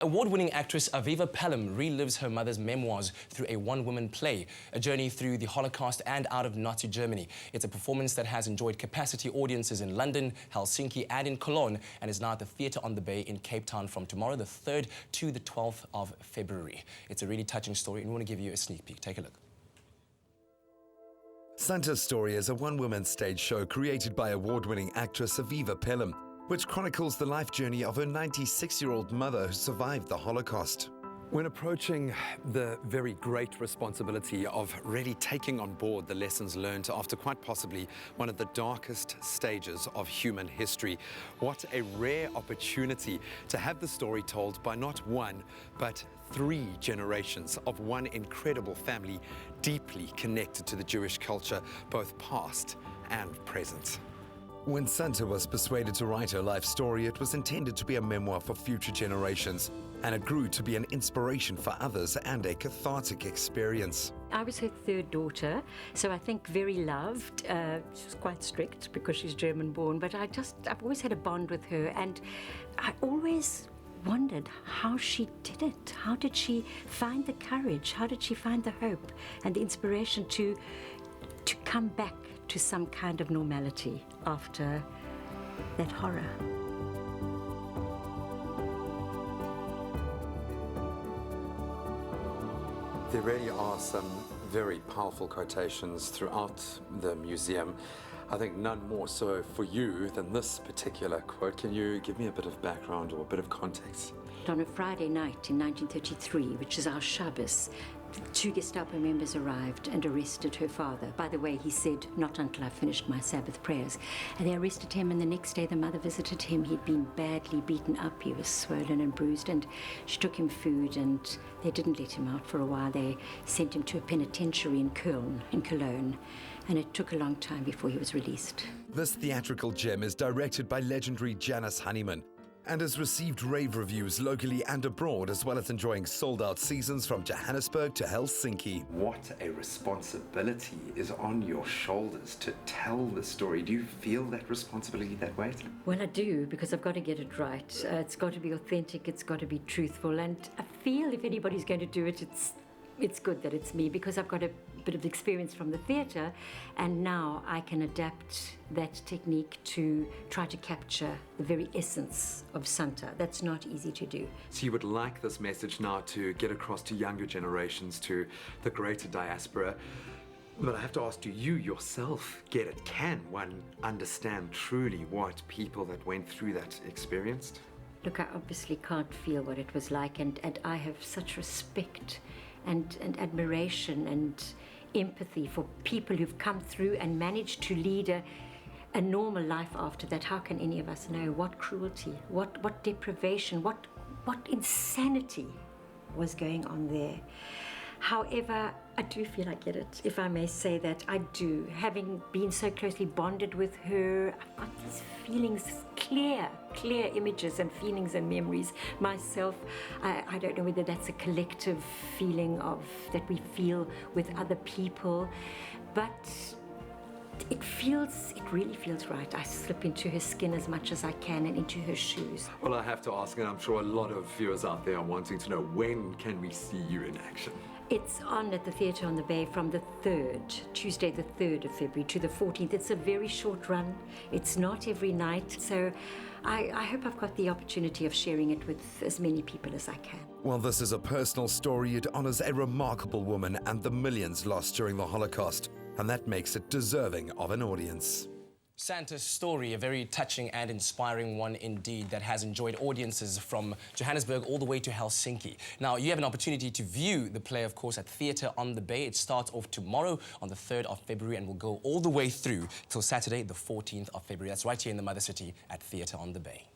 Award-winning actress Aviva Pelham relives her mother's memoirs through a one-woman play, a journey through the Holocaust and out of Nazi Germany. It's a performance that has enjoyed capacity audiences in London, Helsinki and in Cologne, and is now at the Theatre on the Bay in Cape Town from tomorrow, the 3rd to the 12th of February. It's a really touching story and we want to give you a sneak peek. Take a look. Santa's Story is a one-woman stage show created by award-winning actress Aviva Pelham, which chronicles the life journey of her 96-year-old mother who survived the Holocaust. When approaching the very great responsibility of really taking on board the lessons learned after quite possibly one of the darkest stages of human history, what a rare opportunity to have the story told by not one, but 3 generations of one incredible family deeply connected to the Jewish culture, both past and present. When Santa was persuaded to write her life story, it was intended to be a memoir for future generations, and it grew to be an inspiration for others and a cathartic experience. I was her 3rd daughter, so I think very loved. She was quite strict because she's German-born, but I've always had a bond with her, and I always wondered how she did it. How did she find the courage? How did she find the hope and the inspiration to come back to some kind of normality after that horror? There really are some very powerful quotations throughout the museum. I think none more so for you than this particular quote. Can you give me a bit of background or a bit of context? On a Friday night in 1933, which is our Shabbos, 2 Gestapo members arrived and arrested her father. By the way, he said, "Not until I finished my Sabbath prayers." And they arrested him, and the next day the mother visited him. He'd been badly beaten up. He was swollen and bruised, and she took him food, and they didn't let him out for a while. They sent him to a penitentiary in Cologne, and it took a long time before he was released. This theatrical gem is directed by legendary Janice Honeyman and has received rave reviews locally and abroad, as well as enjoying sold-out seasons from Johannesburg to Helsinki. What a responsibility is on your shoulders to tell the story. Do you feel that responsibility, that weight? Well, I do, because I've got to get it right. It's got to be authentic, it's got to be truthful, and I feel if anybody's going to do it, it's good that it's me, because I've got a bit of experience from the theatre, and now I can adapt that technique to try to capture the very essence of Santa. That's not easy to do. So you would like this message now to get across to younger generations, to the greater diaspora. But I have to ask, do you yourself get it? Can one understand truly what people that went through that experienced? Look, I obviously can't feel what it was like, and I have such respect and admiration and empathy for people who've come through and managed to lead a normal life after that. How can any of us know what cruelty, what deprivation, what insanity was going on there? However, I do feel I get it, if I may say that. I do. Having been so closely bonded with her, I've got these feelings, clear images and feelings and memories myself. I don't know whether that's a collective feeling that we feel with other people, but it really feels right. I slip into her skin as much as I can and into her shoes. Well, I have to ask, and I'm sure a lot of viewers out there are wanting to know, when can we see you in action? It's on at the Theatre on the Bay from the 3rd, Tuesday the 3rd of February to the 14th. It's a very short run. It's not every night. So I hope I've got the opportunity of sharing it with as many people as I can. Well, this is a personal story. It honors a remarkable woman and the millions lost during the Holocaust, and that makes it deserving of an audience. Santa's Story, a very touching and inspiring one indeed that has enjoyed audiences from Johannesburg all the way to Helsinki. Now, you have an opportunity to view the play, of course, at Theatre on the Bay. It starts off tomorrow on the 3rd of February and will go all the way through till Saturday, the 14th of February. That's right here in the Mother City at Theatre on the Bay.